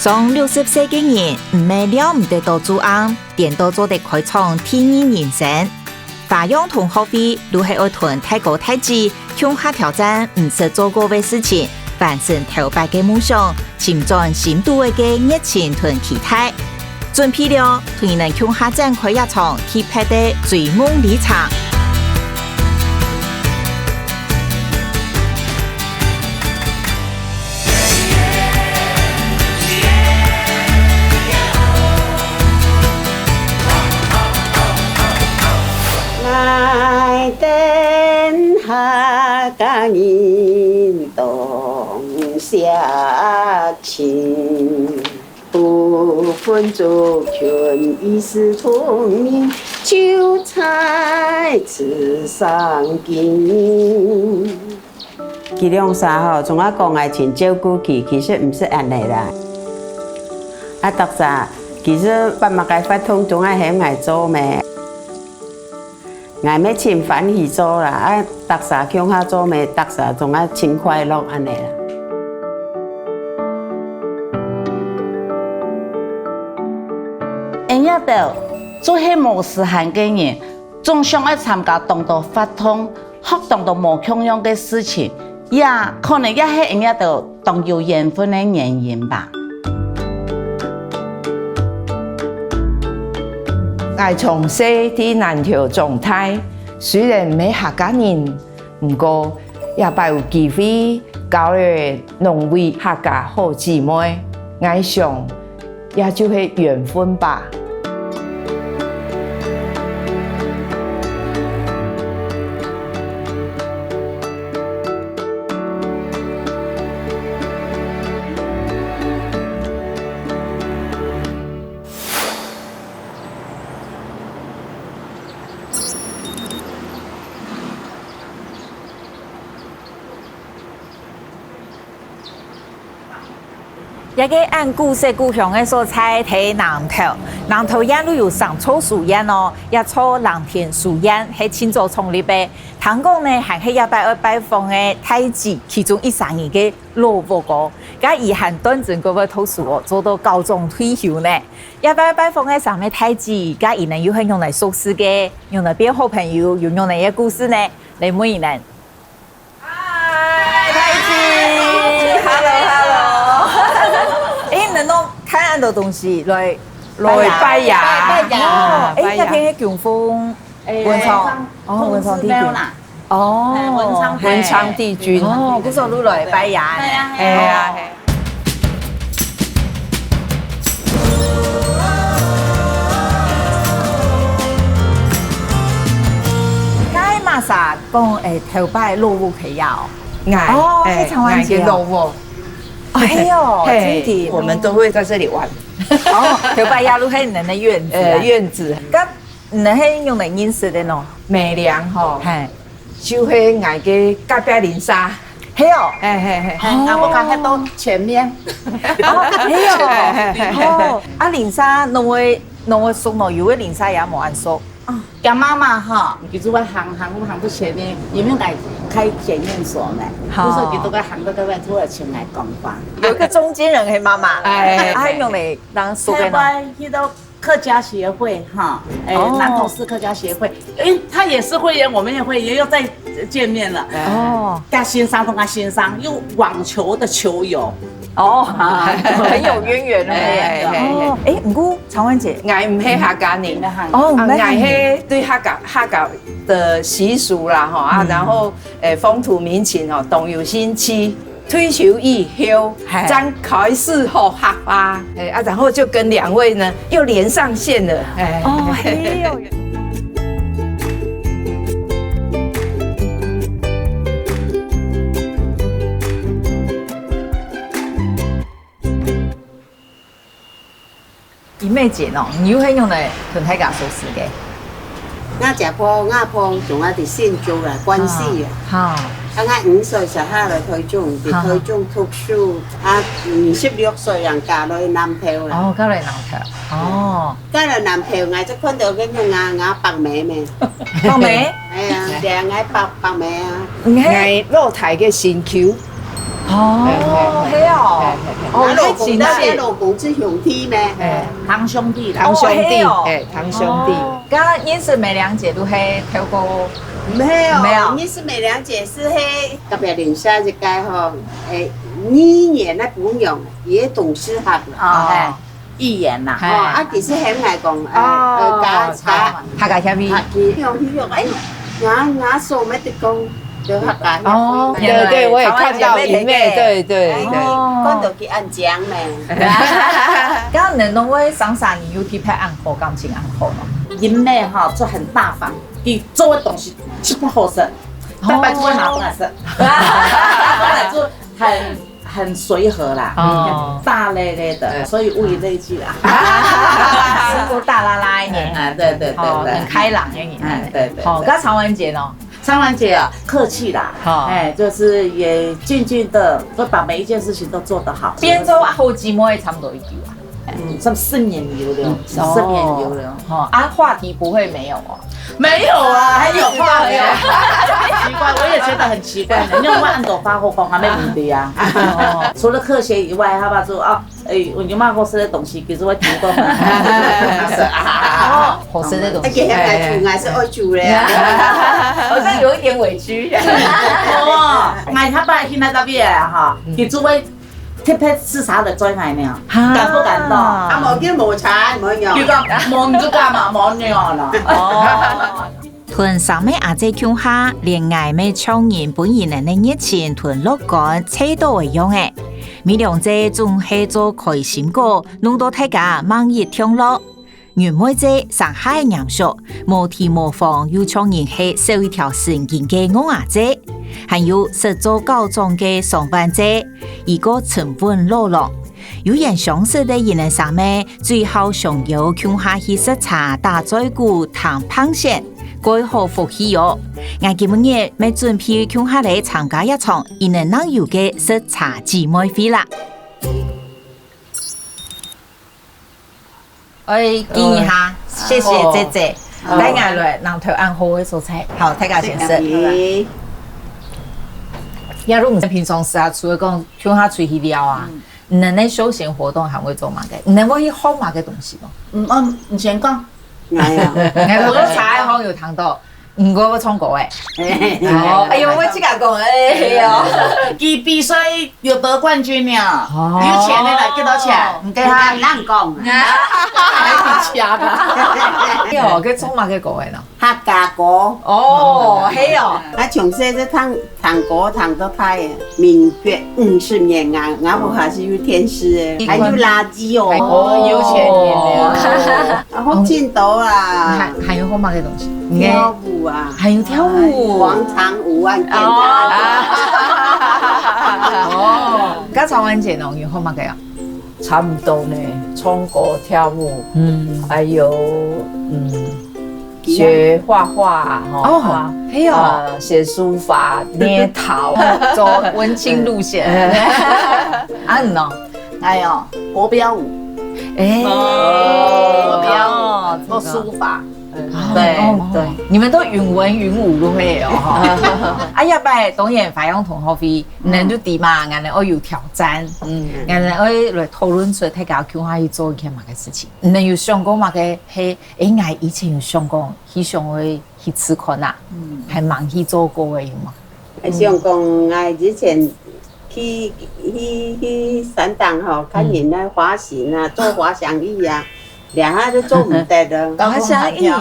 從60歲嘅人唔係了唔得到做案，點都做得開創第二人生。花樣同學會都係愛團太高太志，向下挑戰唔識做過嘅事情，完成頭擺嘅夢想，潛在深度嘅熱情同期待。準備了，團能向下展開一場去拍的追夢旅程。愛燈下甲人同相親，不分族群，一視同仁，就在此上根。吉良沙吼，從我講愛情照顧佢，其實唔是安尼啦。特啥，其實爸媽該發通總愛喺愛做咩？愛要真歡喜做啦，特啥向下做咩？特啥總愛真快樂安尼啦。因一到做迄無時限嘅人，總想愛參加當到發通，學當到無共樣嘅事情，也可能也係因一到當有緣分嘅原因吧。我從小喺南投長大，雖然唔係客家人，不過也擺有機會交了兩位客家好姊妹，我想也就是緣分吧。一個按故事故鄉的所在喺南投，南投一路有上草樹園哦，一草藍田樹園係清早創立的。聽講呢，還係120訪的太子，其中132嘅老伯哥，加遺憾短暫嗰個讀書哦，做到高中退休呢。120訪嘅上面太子，加伊呢又係用來說事嘅，用來變好朋友，又用來一個故事呢，嚟每人。看很多東西來拜牙，那天係強風文昌，文昌帝君，文昌帝君，嗰時候都來拜牙，係啊。街馬莎講頭擺老母佢有，係長灣節老母。哎呦，真的，我們都會在這裡玩。頭擺亞路係人的院子，院子。咁你係用嚟認識的喏？美良吼，係，就係愛嘅隔壁鄰舍。係哦，我看喺到前面。係哦，鄰舍，侬會熟喏，有個鄰舍也冇人熟。跟媽媽哈，佢做個行到前面，因為我開檢驗所呢，嗰時候佢都個行到嗰邊，突然前來講話。有個中間人係媽媽，用嚟當熟嘅喏。去到客家協會哈，南投市客家協會，他也是會員，我們也會員，又再見面了。哦，加欣賞同佢欣賞，又網球的球友。很有淵源咯。唔過長灣節，我唔係客家人，我係對客家的習俗啦，然後風土民情哦，動有興趣。退休以後，才開始學客家，然後就跟兩位呢又連上線了。咩節喏？你要係用嚟同大家說事嘅。我食破，仲喺啲先做啦，關係啊。我5歲時下來台中，喺台中讀書。26歲人嫁落去南投啦。嫁落南投。嫁落南投，我就看到嗰種我白眉咩？白眉？係啊，成我白眉啊。我露台嘅新橋。係哦老公亲那戚老公是兄弟咩？哎，堂兄弟啦堂，兄弟，哦哎，堂兄弟。刚刚认识梅良姐都係透過没有，没有你是美良姐是嘿，特别认识一个吼，诶，你年那不用，也董事学啦。哦，一言呐，係哦，啊，其實喺外講，哦加客家協議客語用語用，哎，拿手咩的講，就客家哦語。对对，我也看到一面，对对哎，对。講到佢按講咩？剛剛你兩位上山有去拍暗號，感情暗號咯？因妹哈就很大方，你做的东西就不好吃，拜拜就会拿回来吃，本来就很随和啦，哦大咧咧的，所以物以类聚啦。是不大拉拉一點，啊，對對對哦，對，很開朗一點。嗯，對對。好，咁曹文杰呢？苍蘭姐啊，客氣啦，好哎，就是也靜靜的，會把每一件事情都做得好。邊州好姊妹差不多一句啊。什麼四年流流，四年流流。哦，啊，話題不會沒有哦。沒有啊，還有話沒有？奇怪，我也覺得很奇怪。你用按朵發貨講還沒問題啊。除了科學以外，他把說啊，我有罵過這些東西，其實我聽過。哦，好深的東而且西。喺外厝還是愛住咧。好像有一點委屈。哦，買他爸現在那邊哈，你作為特別吃啥的最愛呢？感不感動？啊，冇叫無產冇用。佢講冇唔知幹嘛，冇呢啦。哦。屯上尾阿姐鄉下，連愛美청년本人的熱情屯樂觀，車到一樣誒。每兩姐總係做開心果，弄到大家猛熱聽樂。原妹姐上海人熟，無提無放，又청年係少一條神經嘅我阿姐，還有實做高中嘅上班姐，一個成本落落。有人相識的人的上面，最後上有鄉下去視察大嘴鼓談螃蟹。改好福氣喲！我今日咪準備鄉下嚟參加一場因能能有嘅視察姊妹會啦。我建議下，謝謝姐姐。帶我來南投暗號嘅素材。好，大家先食。咦，假如唔平常時啊，除了講鄉下出去了啊，你哋休閒活動還會做嘛嘅？你哋會去學嘛嘅東西咯？你先講。係啊，我都茶行有談到，唔過我創過誒。哦，哎呦，我只敢講誒哦。佢比賽有得冠軍呢，有錢的啦，幾多錢？唔給他難講。係假的。喲，佢創嘛嘅過誒咯？客家歌。哦，係哦。啊，從細就唱歌唱到開，民國50年啊，我們還是有電視誒，還有垃圾哦。哦，有錢人了。啊，好勁多啊！還有學嘛嘅東西？跳舞啊，還有跳舞。廣場舞啊，簡單。哦，咁曹文杰呢？有學嘛嘅啊？差不多呢，唱歌、跳舞，还有学画画，哦，係哦，写書法、捏陶，走文青路線。啊，你呢？哎呦，國標舞，哎，國標舞，做書法。對對，你們都雲文雲武都會哦。啊，一擺當然發揚同學會，人都啲嘛，人哋我有挑戰，人哋我來討論出睇下叫下去做一件乜嘅事情。你有想過乜嘅係？我以前有想過，去想去去試看啊，係忙去做過嘅有嘛？想講我之前去山東吼，看人咧滑行啊，做滑翔翼啊。兩下都做唔得啦，高空彈跳，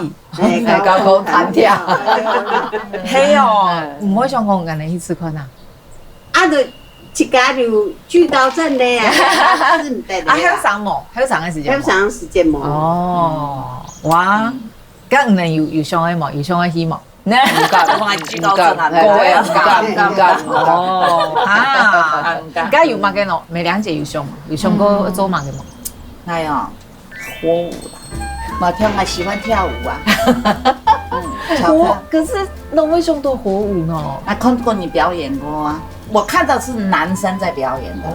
高空彈跳，係哦，唔可以想講人哋去試看啊。啊，就一家就聚到真咧啊，是唔得啦。啊，還有上冇？還有上嘅時間？還有上時間冇。哦，哇！咁唔係有上嘅冇？有上嘅希望。唔敢，唔敢，唔敢。哦，啊，而家有乜嘅咯？每兩節有上嘛？有上過做乜嘅冇？哎呦。火舞啦，我喜歡跳舞啊。可是那為什麼都火舞呢？啊，看過你表演過啊？我看到是男生在表演的。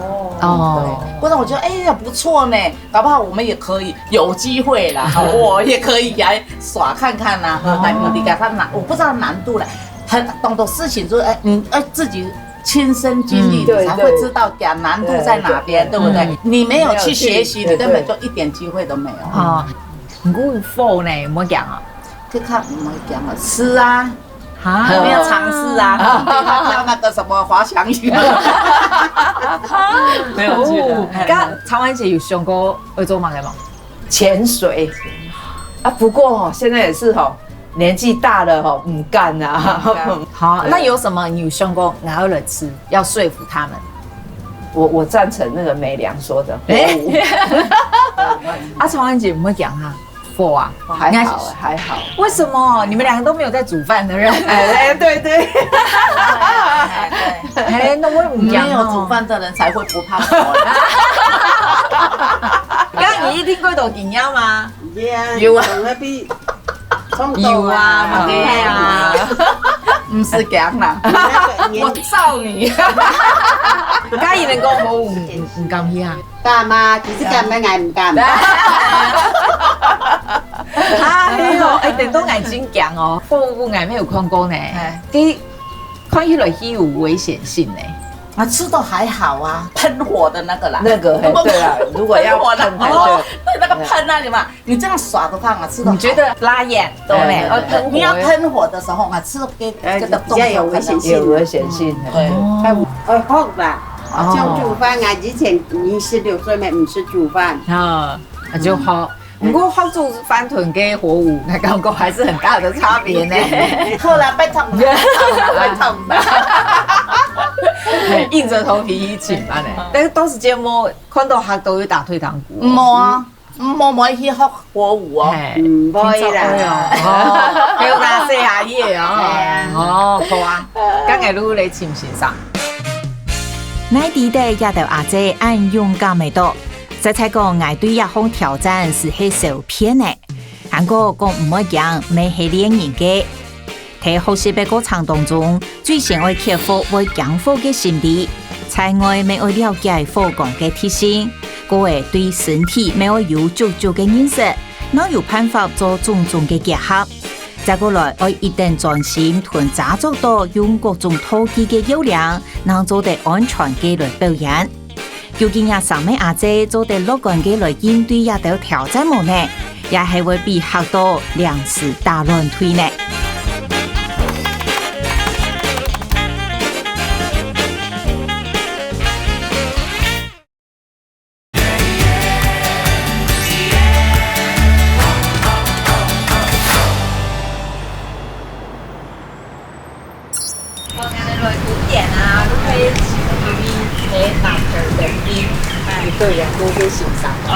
哦，對，不然我覺得哎呀不錯呢，搞不好我們也可以有機會啦，我也可以來耍看看啦。來，你給他難，我不知道難度了，很懂得事情就是自己亲身经历，对你才会知道点难度在哪边，对不对？你没有去学习，你根本就一点机会都没有。哦，唔过火呢，唔好讲啊。就看我们讲了吃啊，啊有没有尝试啊？他跳那个什么滑翔翼，没有去的。刚曹婉姐有上过会做梦的吗？潜水啊，不过现在也是年纪大了唔干啊。好，那有什么你有上过拿来吃，要说服他们？我赞成那个美良说的，啊，曹婉姐不会讲啊，火啊，还好。为什么你们两个都没有在煮饭的人？对。哎，那我唔讲没有煮饭的人才会不怕火。刚刚你一听过豆顶鸭吗？有啊，那边有啊，对啊，不是讲啦，我罩你。嘉義能講冇唔敢去啊？干嘛？其實干咩嗌唔干？係哦，電動眼真強哦，火舞眼沒有看過呢，啲看起來有危險性呢。啊，吃都还好啊，喷火的那个啦，那个对啦，如果要火的喷哦，对那个喷那里嘛，你这样耍的话啊，吃的你覺得拉眼對呢？要噴火，你要噴火的時候啊，吃給這個比較有危險性。有危險性。對，好吧。像煮飯啊，之前你16歲咪唔識煮飯。啊，就好。不過學做飯團跟火舞，那感覺還是很大的差別呢。後來被捅了，被捅了。硬着頭皮一起辦呢。但是到時節目看到客都會打退堂鼓。冇啊，冇去學火舞哦。唔可以啦。哦，叫大細下嘢哦。哦，好啊。今日你嚟欣賞。乃地的也對阿姐按勇敢的多，在才講愛對一項挑戰是係受騙的，韓國講唔會講未係戀人嘅。喺學習嘅過程當中，最先會克服會講火嘅心理，才會未會了解火光嘅特性，個會對身體未會有足夠嘅認識，能有辦法做種種嘅結合。再過來，我一定專心同家族到用各種土技嘅優良，能做得安全嘅來表演。究竟也上面阿姐做得樂觀嘅來應對一道挑戰冇呢？也係會比學到兩次大亂推呢？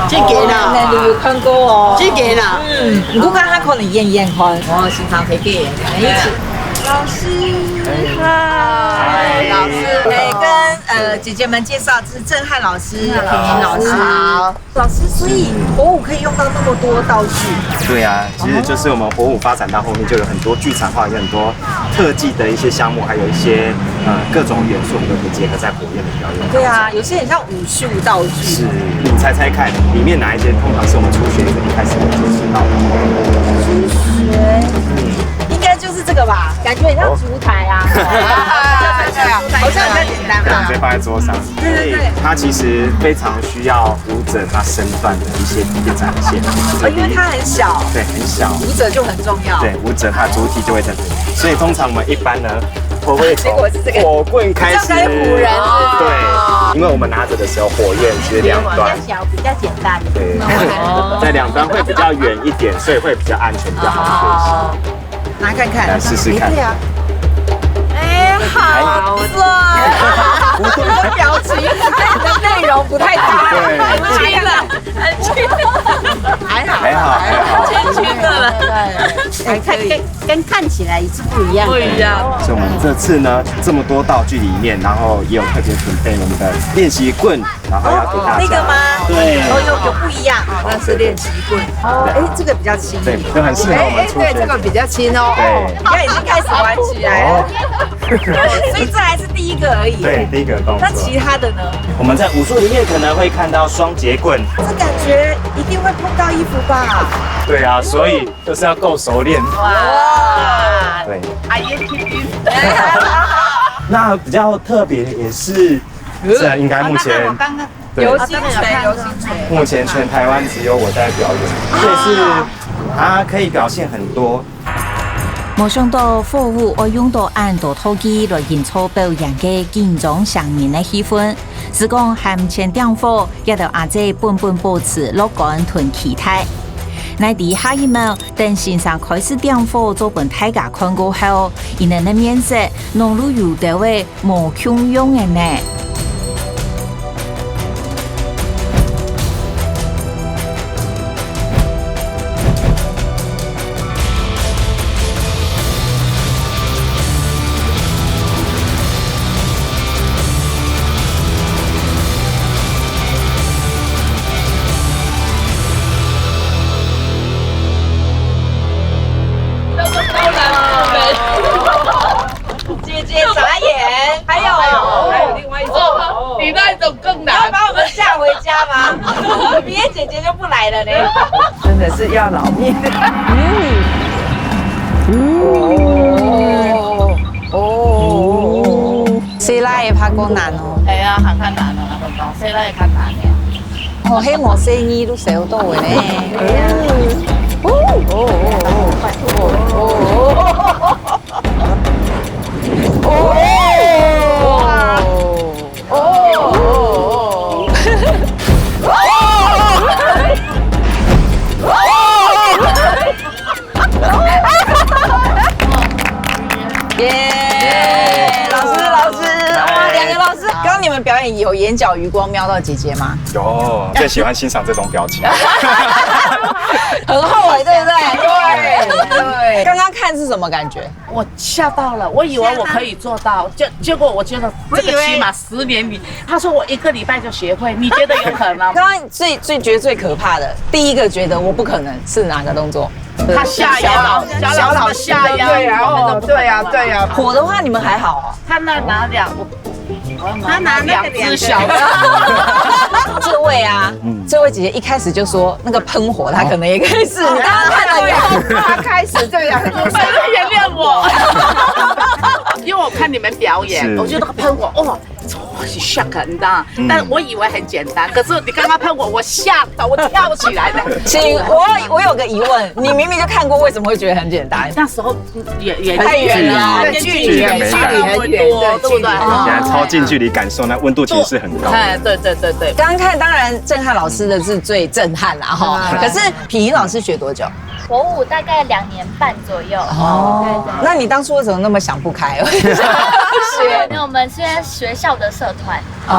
這個啦，你有看過哦？這個啦，我看他可能演看，我欣賞佢嘅一起。老師好，老師，跟姐姐們介紹，這是鄭漢老師、平明老師。好，老師，所以火舞可以用到那麼多道具。对啊，其實就是我們火舞發展到後面，就有很多劇場化，有很多特技的一些項目，還有一些各種元素，我們都可以結合在火焰的表演。對啊，有些很像武術道具。是，你猜猜看，裡面哪一些通常是我們初學者一開始會接觸到的？初學。應該就是這個吧，感覺很像燭台啊，好像比較簡單吧。直接放在桌上。對，它其實非常需要舞者他身段的一些展現。因為它很小。對，很小。舞者就很重要。對，舞者他主體就會在這裡，所以通常我們一般呢，我會從火棍開始。唬人。對，因為我們拿着的時候，火焰其實兩端。比較小，比較簡單。對，在兩端會比較遠一點，所以會比較安全，比較好學習。拿看看，來試試看。對啊。哎，好帥！你的表情，你的內容不太大，很輕了，很輕，還好，輕輕的了，還可以，跟看起來是不一樣。不一樣。所以我們這次呢，這麼多道具裡面，然後也有特別準備我們的練習棍，然後要給大家。那個嗎？對。有不一樣，那是練習棍。哦，哎，這個比較輕。對，就很適合我們初學者。對，這個比較輕哦。對。你看已經開始玩起來了。所以這還是第一個而已。對，第一個動作。那其他的呢？我們在武術裡面可能會看到雙節棍。這感覺一定會碰到衣服吧？對啊，所以就是要夠熟練。哇！對。阿爺聽聽。那比较特别的也是，这应该目前对流星锤，流星锤。目前全台湾只有我在表演，所以是它可以表现很多。冇想到火舞我用到按大套机来营造表演嘅紧张上面嘅气氛，是讲含前点火，也到阿姐本保持乐观同期待。乃伫下一幕，等先生开始点火做本大家看过后，因人的面色浓如有的位无汹涌的呢。姐姐傻眼，还有另外一种，你那种更你要把我们吓回家吗？明天姐姐就不来了呢。真的是要老命。谁来也怕过难哦。系啊，行较难啊，我讲，西拉係較難嘅。我希望生意都少到嘅呢。耶！老师，哇，两个老师，刚刚你们表演有眼角余光瞄到姐姐吗？有，最喜欢欣赏这种表情。很后悔，对不对？对。刚刚看是什么感觉？我吓到了，我以为我可以做到，结果我觉得这个起码10年里，他说我1个礼拜就学会，你觉得有可能？刚刚觉得最可怕的，第一个觉得我不可能是哪个动作？他下腰，小老下腰，对呀，火的话你们还好哦。他那拿两，他拿2只小的。这位啊，这位姐姐一开始就说那个喷火，她可能也可以试。你刚刚看了以后，他开始这样，原谅我，因为我看你们表演，我觉得那个喷火，哇，是 shock， 你知道吗？但我以为很简单，可是你刚刚喷我，我吓到，我跳起来了。请我有个疑问，你明明就看过，为什么会觉得很简单？那时候也太远了，距离很多，对不对？现在超近距离感受，那温度其实是很高。哎，对。刚刚看当然震撼老师的是最震撼啦哈，可是品莹老师学多久？火舞大概2年半左右。哦，对。那你当初为什么那么想不开？因为我们是在学校的社团，对，然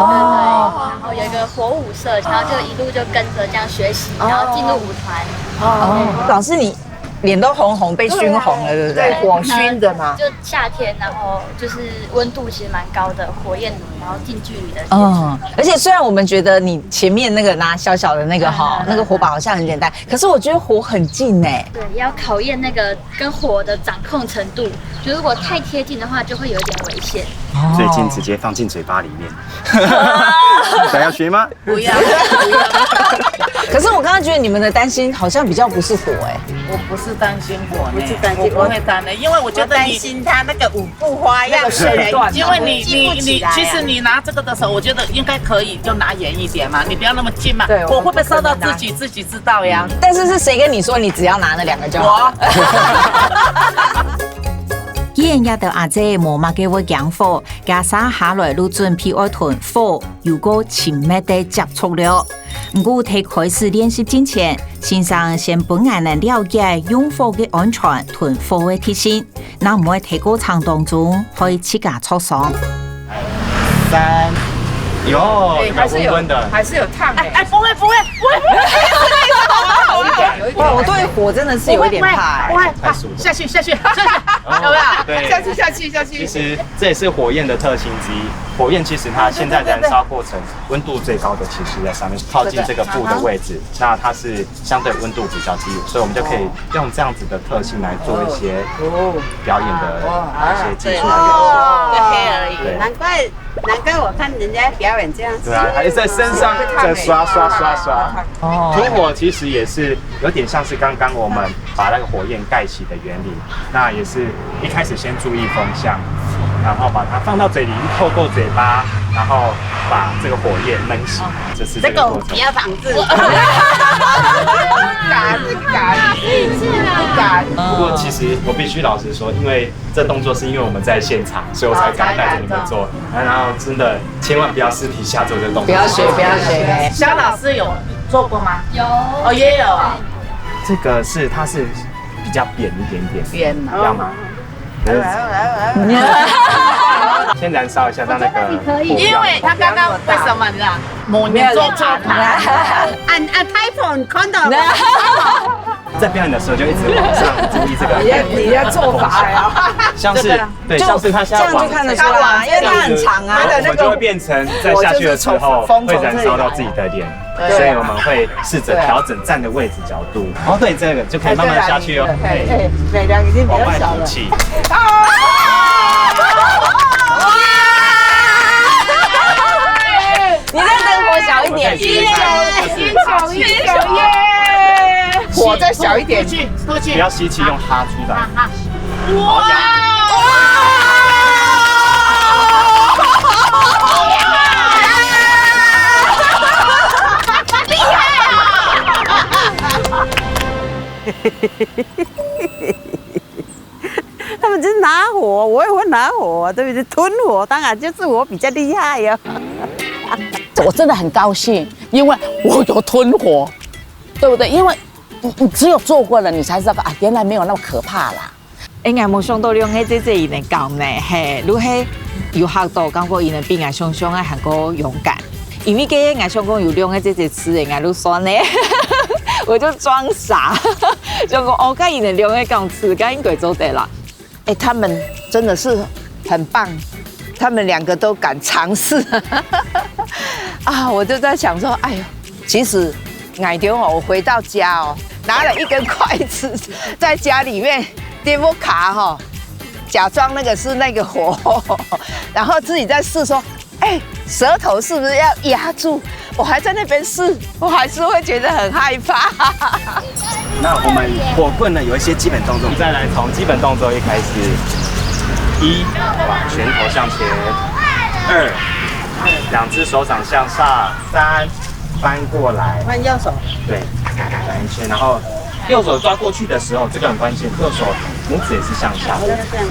后有一个火舞社，然后就一路就跟着这样学习，然后进入舞团。老师你脸都红，被熏红了，对不对？火熏的嘛。就夏天，然后就是温度其实蛮高的，火焰，然后近距离的。而且虽然我们觉得你前面那个拿小小的那个那个火把好像很简单，可是我觉得火很近哎。对，要考验那个跟火的掌控程度，就如果太贴近的话，就会有一点危险。最近直接放进嘴巴里面。想要学吗？不要。可是我刚刚觉得你们的担心好像比较不是火哎。我不是担心火，我不会担的，因为我觉得担心他那个舞步花样是因为你其实你拿这个的时候，我觉得应该可以就拿远一点嘛，你不要那么近嘛。对，我会不会烧到自己知道呀？但是是谁跟你说你只要拿那2个就好？既然也到阿姐无乜嘅會講火，加上下來都準備愛團火，如果親密地接觸了。唔過喺開始練習之前，先生先本人能了解用火嘅安全、團火嘅提醒，那唔會喺過程當中可以自家操爽。3，有温温的，还是有烫的。哎，不会。哇，我对火真的是有一点怕哎。太熟了。下去，有没有？对，下去。其实这也是火焰的特性之一。火焰其实它现在燃烧过程温度最高的其实在上面，靠近这个布的位置，那它是相对温度比较低，所以我们就可以用这样子的特性来做一些表演的一些技术的表黑而已。难怪我看人家表演这样子。对啊，还是在身上在刷。吐火其实也是有点像是刚刚我们把那个火焰盖起的原理，那也是一开始先注意风向，然后把它放到嘴里，透过嘴巴，然后把这个火焰焖熄，这是这个过程。要防治。不过其实我必须老实说，因为这动作是因为我们在现场，所以我才敢带着你们做。然后真的千万不要私底下做这个动作。不要学，不要学。肖老师有做过吗？有哦，也有啊。这个它是比较扁一点点，扁要吗？先燃烧一下，让那个因为他刚刚为什么你知道？某年做错盘，按台风看到。在表演的时候就一直往上注意这个，你的做法呀，像是对，像是它现在往就看得出来，因为它很长啊。我们就会变成在下去的时候会燃烧到自己的脸，所以我们会试着调整站的位置角度。哦，对，这个就可以慢慢下去哦。水量已经比往外较小了。吐气。你再灯火小一点，火再小一点，不要吸气，用哈出来。他们就是拿火，我也会拿火，对不对？吞火当然就是我比较厉害呀。我真的很高兴，因为我有吞火，对不对？因为你只有做过了，你才知道啊，原来没有那么可怕啦。哎，我冇想到两个姐姐伊能讲呢，嘿，如嘿有学到，感觉伊能比我想象的还够勇敢。因为个我想讲有两个姐姐吃的，我都酸呢，我就装傻，就讲哦，甲伊能两个讲吃，甲因鬼做对啦。哎，他们真的是很棒，他们两个都敢尝试啊！我就在想说，哎呦，其实奶牛哦，我回到家哦，拿了一根筷子在家里面颠簸卡哈，假装那个是那个火，然后自己在试说，哎，舌头是不是要压住？我还在那边试，我还是会觉得很害怕。那我们火棍呢有一些基本动作，我们再来从基本动作一开始，一，把拳头向前，二，两只手掌向上，三，翻过来，换右手。对，转一圈，然后右手抓过去的时候，这个很关键，右手拇指也是向下，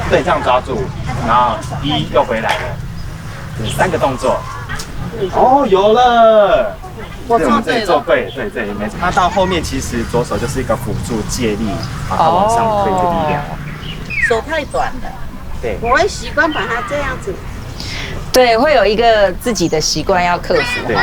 对，这样抓住，然后一又回来了，对，3个动作。哦，有了。我们这里做对，对，没错。那到后面其实左手就是一个辅助借力，把它往上推的力量。手太短了。对，我会习惯把它这样子。对，会有一个自己的习惯要克服。对，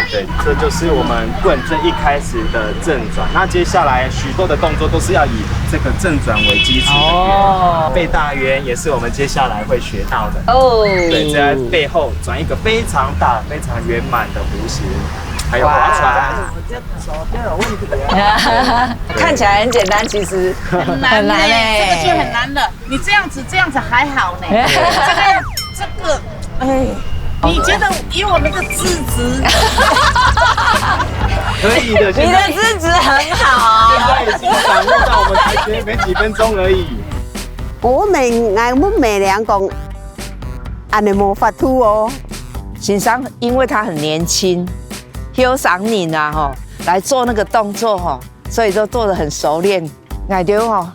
这就是我们棍最一开始的正转。那接下来许多的动作都是要以这个正转为基础的圆，背大圆也是我们接下来会学到的。哦，对，在背后转一个非常大、非常圆满的弧形。还有划船，我这手就有问题了。看起来很简单，其实很难呢，这个就很难了。你这样子还好呢，这个，哎，你觉得以我那个资质，可以的，你的资质很好，现在已经掌握到我们才学没几分钟而已。我们美良讲，安尼无法度哦。欣赏，因为他很年轻。欣赏你啊，吼，来做那个动作哈，所以都做得很熟练。奶牛哈，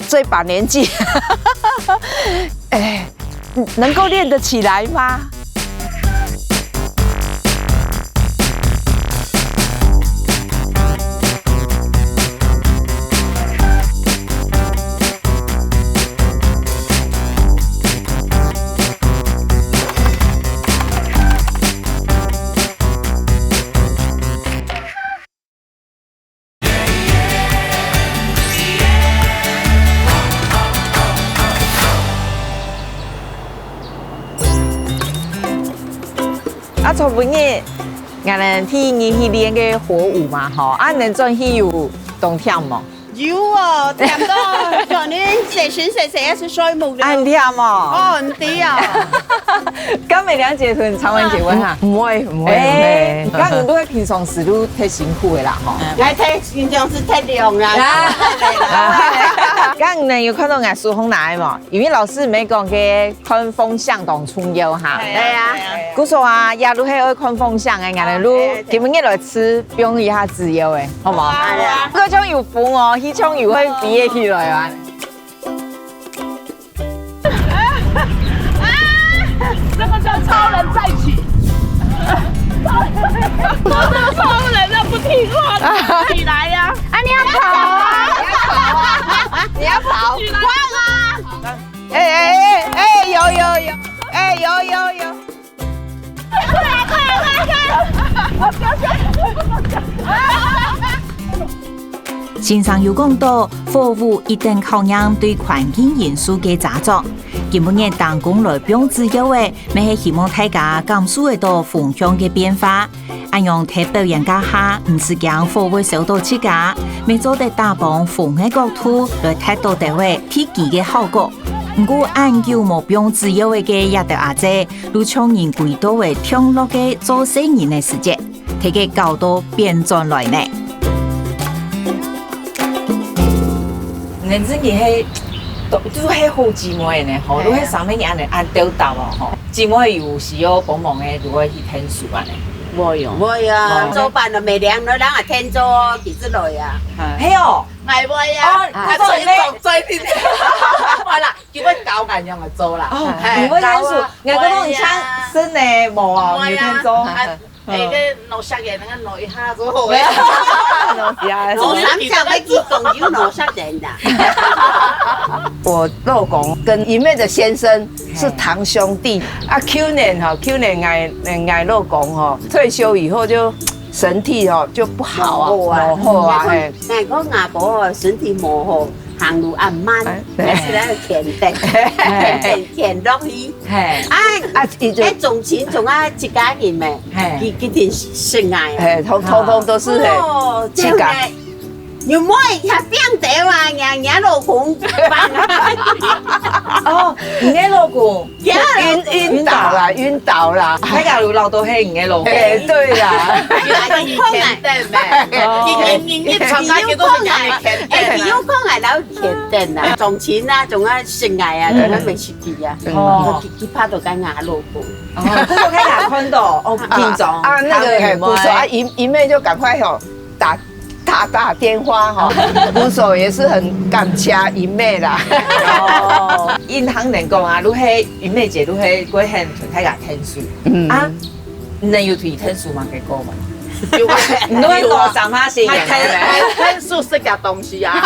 这把年纪，哎，能够练得起来吗？初本日，俺们去年去练个火舞嘛，吼，啊，能做去有动跳冇？有哦，差唔多上年蛇選蛇一次衰冇咗。按跳冇？哦，唔啲啊。咁咪兩節團長文結婚啊？唔會。誒，咁你都係平常時都太辛苦嘅啦，吼。我睇平常是太涼啦。刚呢有看到俺书红来嘛？因为老师没讲嘅看风向当春游哈。对啊，古说啊，亚路喺看风向嘅，俺哋路今日来吃，表一下自由嘅，好唔好？嗰種有風哦，呢種又可以比起來啊！这个叫超人再起。我这个超人那不听话的，起来呀！啊，你要跑啊！你要跑，快啊！哎，有，哎有。先生有讲到，货物一定考验对环境因素嘅查作。今日当工来表自由嘅，咪係希望大家感受得到風向嘅變化。按用睇表演家下，唔是講貨物受到刺激，咪做得大幫風嘅角度來睇到地位體積嘅效果。唔過按照目標自由嘅也得阿姐，如從人軌道為聽落嘅做生意嘅時節，睇嘅角度變轉來呢。人自己係。都係好姊妹呢，吼，都係上面人按吊到哦，吼，姊妹有時要幫忙嘅，如果去聽書啊呢，冇用，冇啊，做飯就未涼，咱啊天做幾之類啊，係哦，係冇啊，佢做咩？最啲，係啦，叫佢教人用嚟做啦，哦，如果聽書，人嗰種像新嘅冇啊，要聽做。誒，個攞實嘢，那個攞一下就好嘅。我諗就會去講要攞實人的。我老公跟姨妹的先生是堂兄弟啊。去年俺老公哈退休以后就身体就不好啊，模糊啊，哎，我阿婆身體模糊。行路暗慢，還是咧田落去，哎，種錢仲啊一家人咩？佢哋食捱，通都是自家。又唔可以下邊地話，人老公哦，你嘅老公暈倒啦，喺架路鬧到係你嘅老公。哎，對啦，以後講係老田定啊，種錢啊，仲啊食捱啊，仲啊未食啲啊，佢拍到緊牙老公。哦，嗰個喺哪看到？哦，變種啊，那個不錯啊，姨妹就趕快打電話哈，鼓手也是很感謝姨妹啦。哦，因行人講啊，你係姨妹姐，你係過向睇下聽書。啊，你要聽書嘛？嘅歌嘛？唔都係多三下先嘅。聽書識嘅東西啊！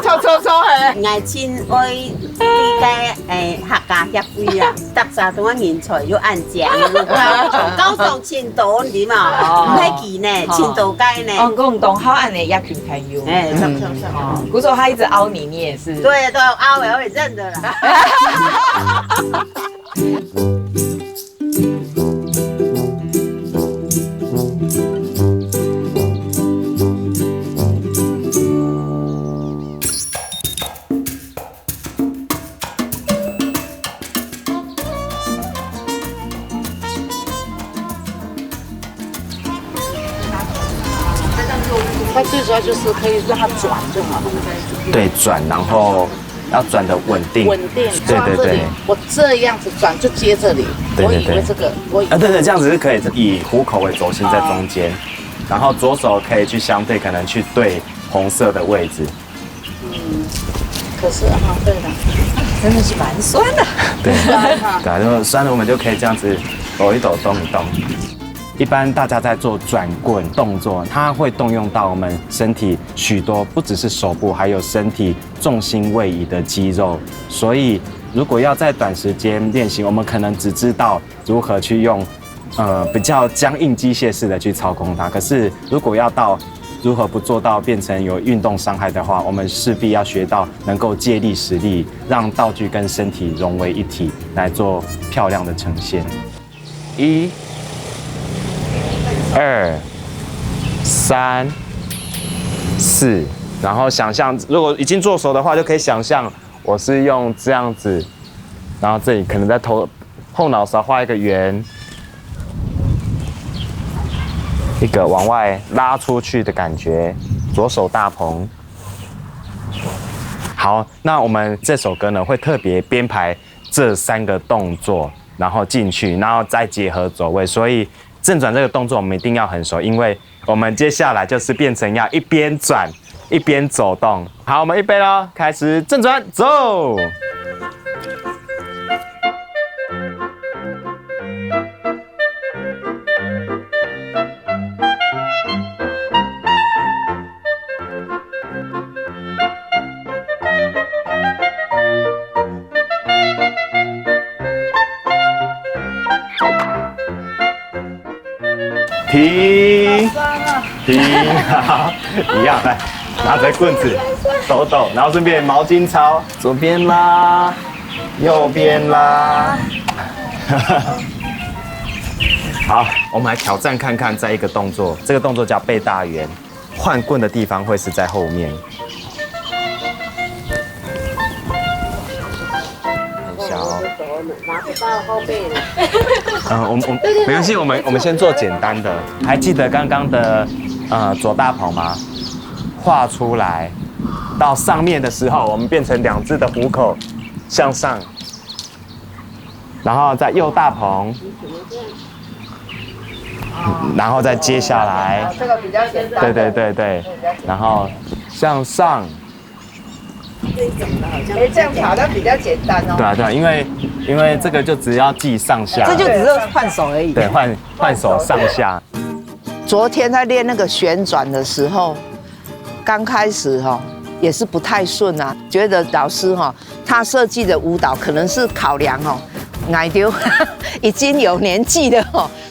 錯係。愛親愛啲嘅客家協會啊，特產同嘅人才要按獎，高上千度點啊？唔係記呢，千度街呢。哦，講東好按你一群朋友。哎，古說他一直凹你，你也是。對，都凹我會認得啦。它最主要就是可以让它转就好了。对，转，然后要转的稳定。稳定，对对对。我这样子转就接这里。对对对。我以为这个，对，这样子是可以以虎口为轴心在中间，然后左手可以去相对，可能去对红色的位置。可是哈，对的，真的是蛮酸的。对，对，就酸了，我们就可以这样子抖一抖，动一动。一般大家在做转棍动作，它会动用到我们身体许多，不只是手部，还有身体重心位移的肌肉。所以，如果要在短时间练习，我们可能只知道如何去用，比较僵硬机械式的去操控它。可是，如果要到如何不做到变成有运动伤害的话，我们势必要学到能够借力使力，让道具跟身体融为一体，来做漂亮的呈现。1、2、3、4，然后想象，如果已经做熟的话，就可以想象我是用这样子，然后这里可能在后脑勺画一个圆，一个往外拉出去的感觉，左手大鹏，好，那我们这首歌呢会特别编排这3个动作，然后进去，然后再结合走位，所以正转这个动作我们一定要很熟，因为我们接下来就是变成要一边转一边走动。好，我们预备咯，开始正转走。停，好，一样来，拿着棍子抖抖，然后顺便毛巾操，左边拉，右边拉。好，我们来挑战看看，再一个动作，这个动作叫背大圆，换棍的地方会是在后面。很小。拿不到后背了。我们没关系，我们先做简单的。还记得刚刚的左大鹏吗？画出来，到上面的时候，我们变成2只的虎口向上，然后再右大鹏，然后再接下来，这个比较简单。对，然后向上。这样好像比较简单哦。对啊，因为这个就只要记上下，这就只是换手而已。对，换手上下。昨天在练那个旋转的时候，刚开始也是不太顺啊，觉得老师他设计的舞蹈可能是考量奶丢已经有年纪的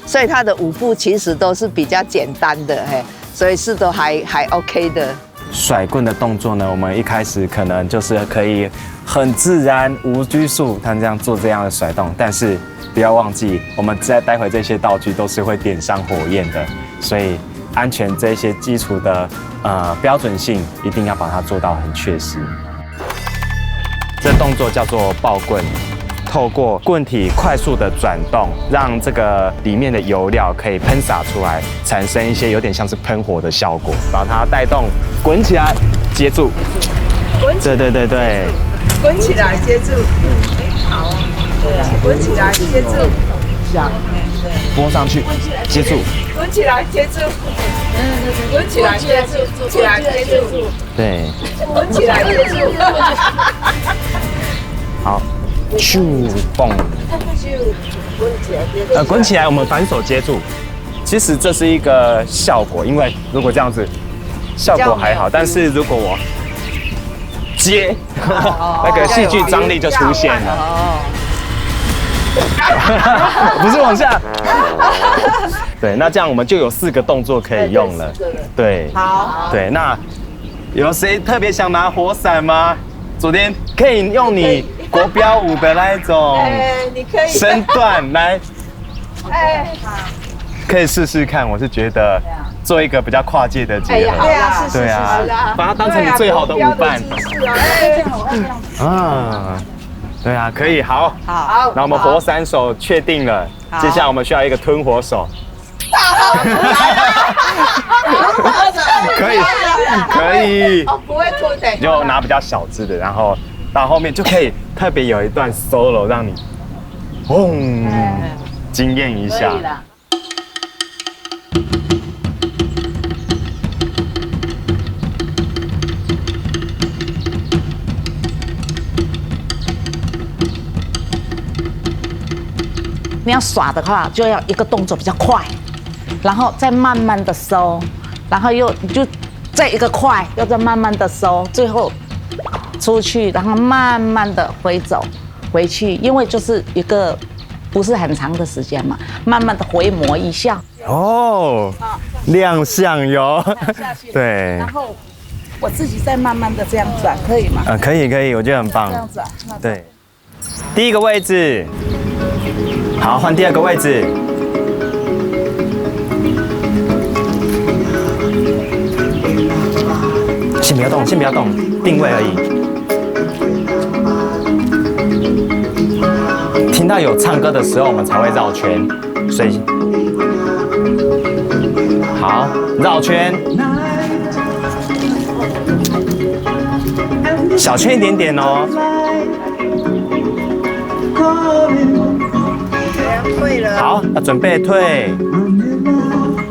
所以他的舞步其实都是比较简单的所以是都还 OK 的。甩棍的动作呢，我们一开始可能就是可以很自然无拘束，他这样做这样的甩动，但是不要忘记，我们待会这些道具都是会点上火焰的，所以安全这些基础的标准性一定要把它做到很确实。这动作叫做爆棍。透过棍体快速的转动，让这个里面的油料可以喷洒出来，产生一些有点像是喷火的效果，把它带动滚起来，接住。对，滚起来接住。好，滚起来接住。拨上去，接住。滚起来接住。滚起来接住。起来接住。对。滚起来接住。好。咻蹦，滚起来，我们反手接住。其实这是一个效果，因为如果这样子，效果还好，但是如果我接，那个戏剧张力就出现了。不是往下。对，那这样我们就有4个动作可以用了。对，好。对，那有谁特别想拿火伞吗？昨天可以用你国标舞的那一种身段来，可以试试看。我是觉得做一个比较跨界的结合，对啊，把它当成你最好的舞伴。对啊，可以，好，那我们活3手确定了，接下来我们需要一个吞火手。可以，不会吞的，就拿比较小只的，然后到后面就可以特别有一段 solo 让你，惊艳一下。你要耍的话，就要一个动作比较快，然后再慢慢的收，然后就再一个快，又再慢慢的收，最后出去，然后慢慢的回去，因为就是一个不是很长的时间嘛，慢慢的回磨一下。亮相哟，对。然后我自己再慢慢的这样转，可以吗？可以，我觉得很棒。这样子啊？对。第1个位置，好，换第2个位置。先不要动，定位而已。听到有唱歌的时候，我们才会绕圈，所以好，绕圈。小圈一点点哦。好，要准备退。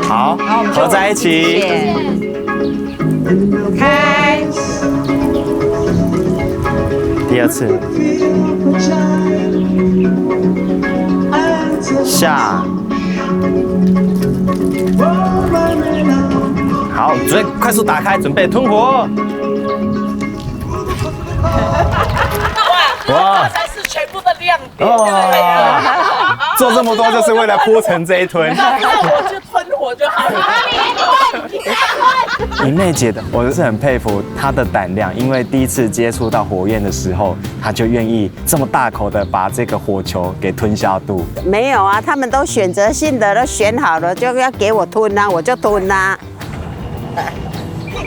好，合在一起。开。第二次。下。好，快速打开，准备吞火。哇！才是全部的亮点。哦，做这么多就是为了铺成这一吞。我就吞火就好了。云妹姐的，我是很佩服她的胆量，因为第一次接触到火焰的时候，她就愿意这么大口的把这个火球给吞下肚。没有啊，他们都选择性的都选好了，就要给我吞啊，我就吞啊。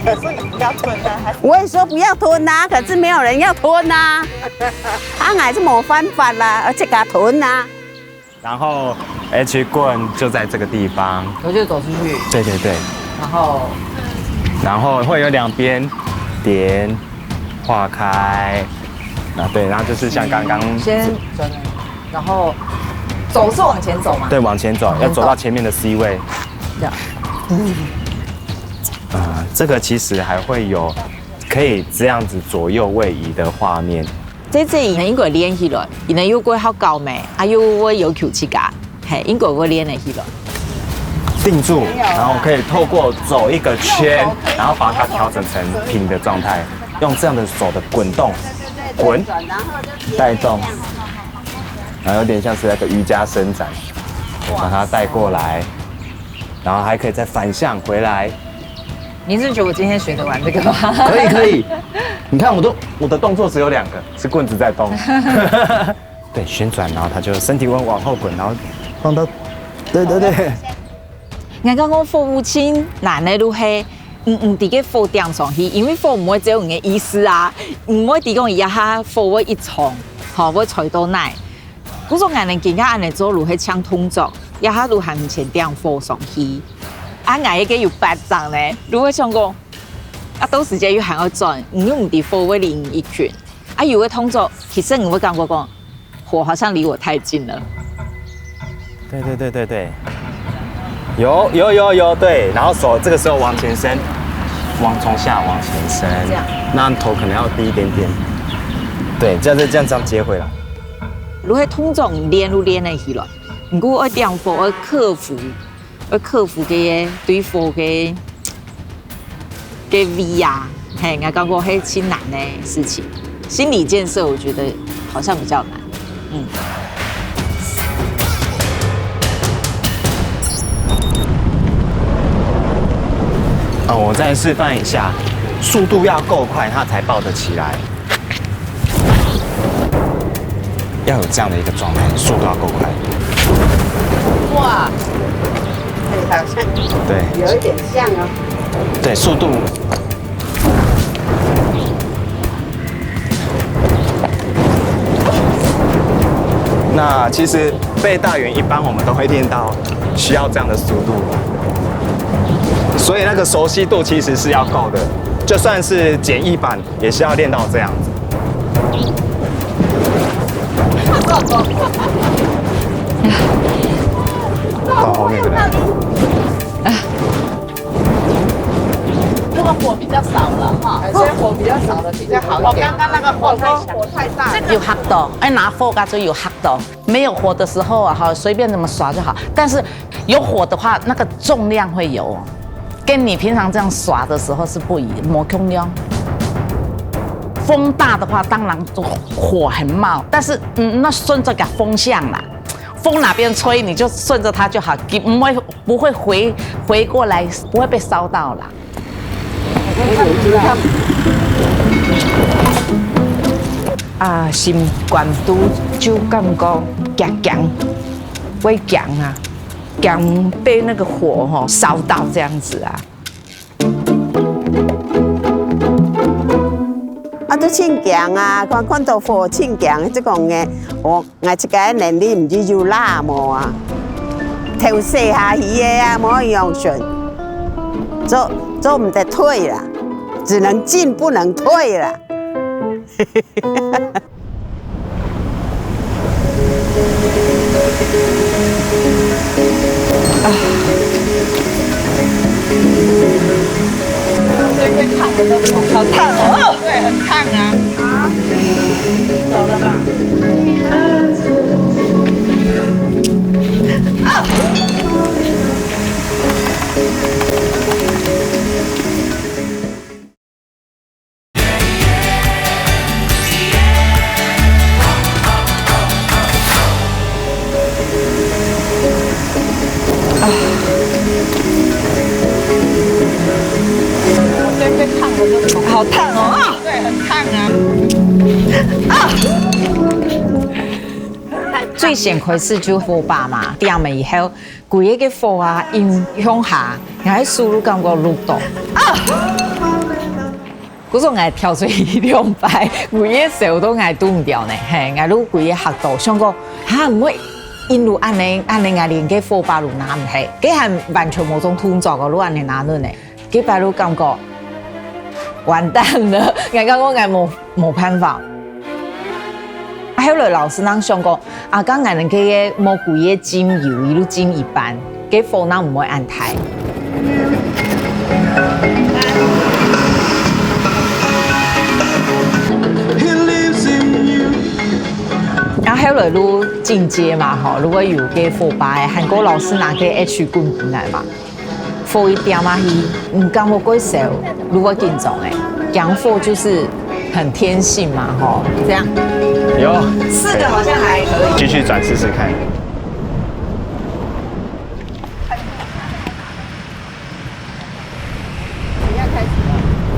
可是你不要吞啊，我也说不要吞啊，可是没有人要吞啊。他还是冇办法啦，而且给他吞啊。然后 H 棍就在这个地方，我就走出去，对对对，然后会有两边点化开，对，然后就是像刚刚先转，然后走是往前走嘛？对，往前走，要走到前面的 C 位。这样。这个其实还会有可以这样子左右位移的画面。这应该练起来，因为有过好高咩，有我有球起噶，系应该我练得起来。定住，然后可以透过走一个圈，然后把它调整成平的状态，用这样的手的滚动，滚，带动，然后有点像是那个瑜伽伸展，把它带过来，然后还可以再反向回来。你是觉得我今天学得完这个吗？可以，你看我的动作只有2个，是棍子在动。对，旋转，然后它就身体往后滚，然后放到，对。我刚讲服务清难的路係唔伫個火點上去，因為火唔會只有嘅意思啊，唔會提供一下火會一衝，好會吹到奶。嗰種人能更加安尼做路係搶通作，一下路係唔前點火上去。啊，我個有8張呢，如果想講啊，到時間要行去轉，唔伫火會離一圈。啊，有個通作，其實我會感覺講火好像離我太近了。對。有，对，然后手這個時候往前伸，從下往前伸，這樣，那頭可能要低一點點，對，這樣接回來。如果通作練得起來，不過我點火我克服嘅對火嘅威啊，係我感覺係挺難的事情，心理建設我覺得好像比較難，我再示範一下，速度要夠快，它才抱得起來。要有這樣的一個狀態，速度要夠快。哇，好像對，有一點像哦。對，速度。那其實背大圓一般我們都會練到需要這樣的速度。所以那個熟悉度其實是要夠的，就算是簡易版，也是要練到這樣子。到後面的人。这个火比较少了哈，现在火比较少的比较好一点。我刚刚那个火太大，有黑度，拿火噶就有黑度。没有火的时候啊，哈，随便怎么耍就好。但是有火的话，那个重量会有。跟你平常这样耍的时候是不一样，冇重量。风大的话，当然火很冒，但是那顺着个风向啦，风哪边吹你就顺着它就好，不会回过来，不会被烧到啦。啊，心关都就感觉强，会强啊。刚被那个火烧到这样子啊！都真强啊！看到火真强，即講嘅，我這個能力唔知要拉冇啊，調射下去嘅啊，冇用順，做唔得退啦，只能進不能退啦。好烫哦！对，很烫啊。走了吧。好烫哦！对，很烫啊！最先开始就火把嘛，点了以后，规个火啊，因向下，我输入感觉入动啊！嗰種我跳水2擺，規個手都我拄唔掉呢，係我都規個嚇到，想講嚇唔會因路安尼我連個火把路拿唔起，佢係完全冇種動作個路安尼拿落呢，佢擺路感覺。完蛋了，我講我冇辦法。後來老師啷想講，剛我能嘅蘑菇嘢浸油，一路浸一半，嘅火啷唔會安台。後來路進階嘛，吼，如果有嘅火把，韓國老師拿嘅 H 棍進來嘛。火一點嘛去，唔敢我過手，如果緊張哎，陽火就是很天性嘛，吼，這樣。有4個好像還可以。繼續轉試試看。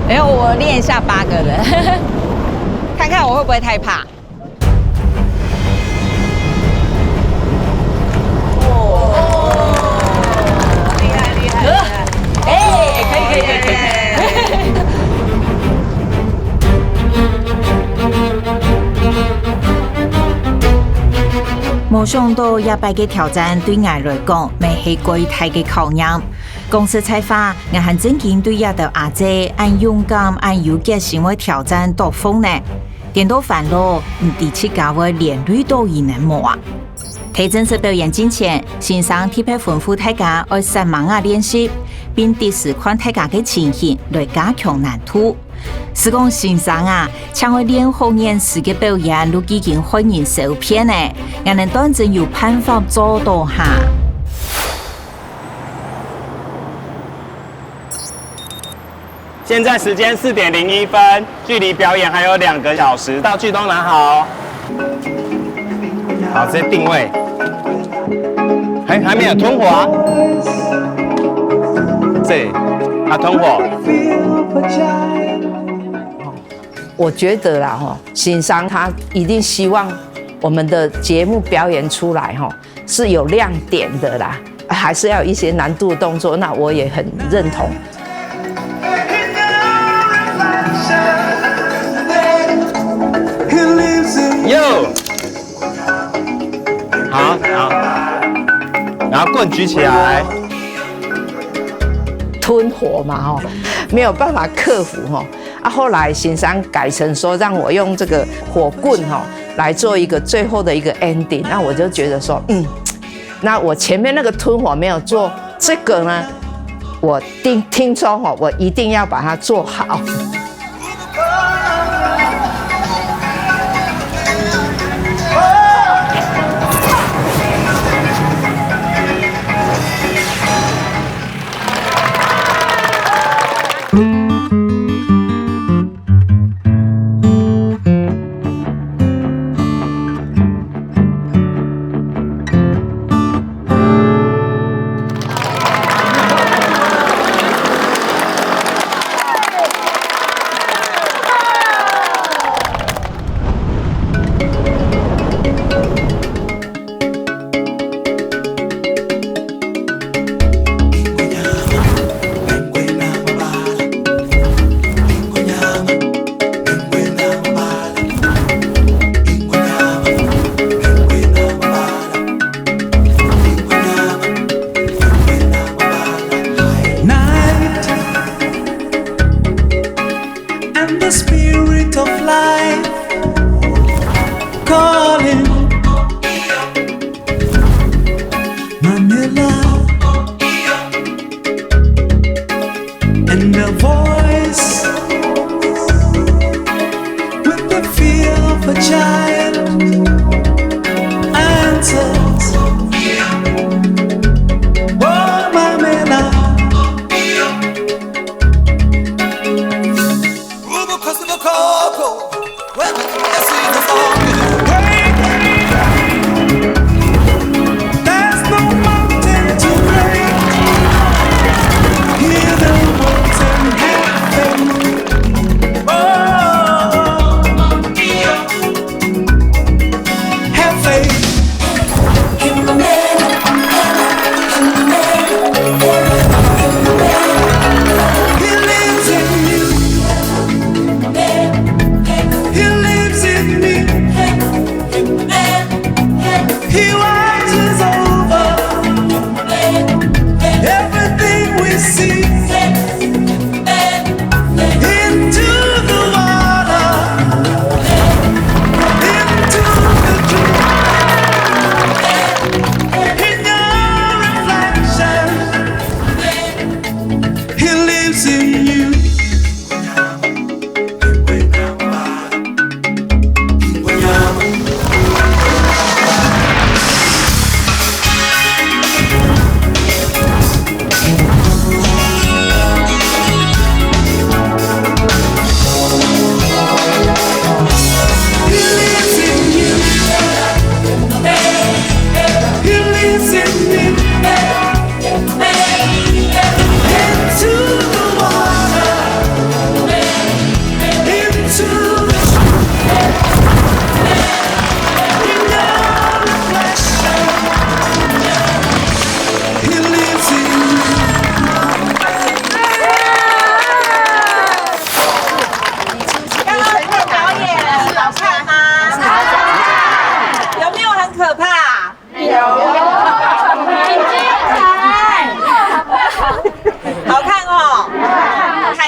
沒有，我練一下8個人，看看我會不會太怕。冇想到一擺嘅挑戰對我來講，未係過大嘅考驗。公司採訪，我很正經對一道阿姐按勇敢、按有決心嘅挑戰奪風呢。點到煩惱，唔第七家會連累到伊能冇啊！睇正式表演之前，先生特別吩咐大家要實忙啊練習，並第時看大家嘅情形來加強難度。是講先生啊，像我練好演時嘅表演，都已經歡迎受騙呢，我能當真有辦法做到哈。現在時間4點01分，距離表演還有2個小時，道具都拿好。好，直接定位。還沒有吞火啊？這裡，吞火。我覺得啦，欣賞他一定希望我們的節目表演出來，是有亮點的啦，還是要有一些難度的動作，那我也很認同。喲，好，然後棍舉起來，吞火嘛，沒有辦法克服，後來欣賞改成說讓我用這個火棍，來做一個最後的一個 ending，那我就覺得說，那我前面那個吞火沒有做，這個呢，我聽說我一定要把它做好。lives in you.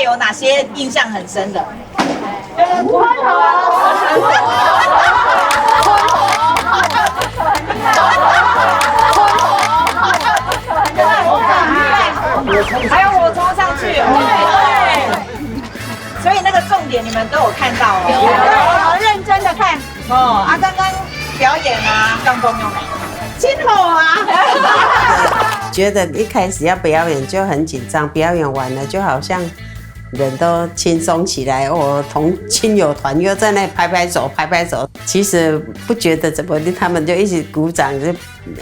有哪些印象很深的？还有我冲上去，对，所以那个重点你们都有看到哦，有认真的看哦。啊，刚刚表演啊，刚公用没？真好啊！觉得一开始要表演就很紧张，表演完了就好像人都轻松起来。我同亲友团又在那拍拍手，拍拍手。其实不觉得怎么，他们就一起鼓掌，就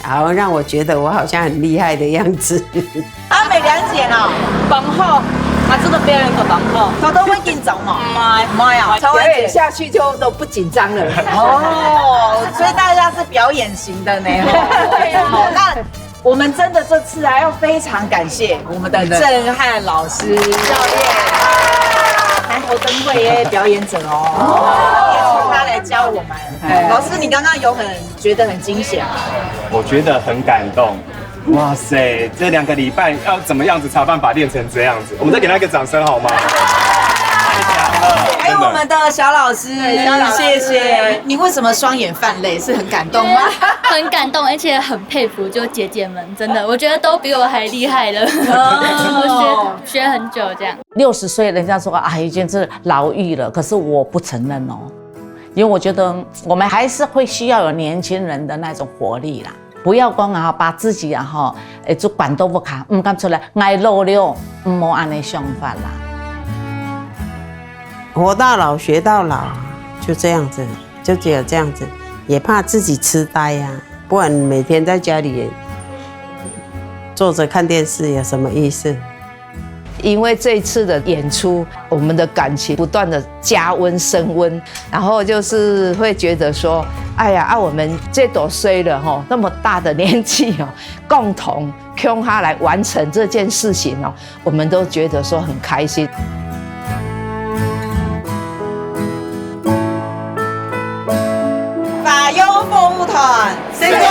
好像让我觉得我好像很厉害的样子。阿美良姐哦，绑后，她这个表演可绑后，她都会紧张嘛？妈呀，表演下去就都不紧张了。哦，所以大家是表演型的呢。好，那我们真的这次啊，要非常感谢我们的郑汉老师教练，南投灯会耶表演者哦，也请他来教我们。老师，你刚刚有觉得很惊险吗？我觉得很感动。哇塞，这2个礼拜要怎么样子才有办法练成这样子？我们再给他一个掌声好吗？太强了！还有我们的小老师，谢谢。你为什么双眼泛泪？是很感动吗？很感动，而且很佩服，就姐姐们，真的，我觉得都比我还厉害了。我学很久这样。60岁，人家说啊，已经是老妪了，可是我不承认哦，因为我觉得我们还是会需要有年轻人的那种活力啦。不要讲啊，把自己啊哈，就管都不卡，唔敢出来，爱老了，唔冇安尼想法啦。活到老学到老，就这样子，就只有这样子，也怕自己痴呆呀、不然每天在家里坐着看电视有什么意思？因为这一次的演出，我们的感情不断的加温升温，然后就是会觉得说，哎呀，我们这多岁了哈，那么大的年纪哦，共同用它来完成这件事情哦，我们都觉得说很开心。法优凤舞团，成功！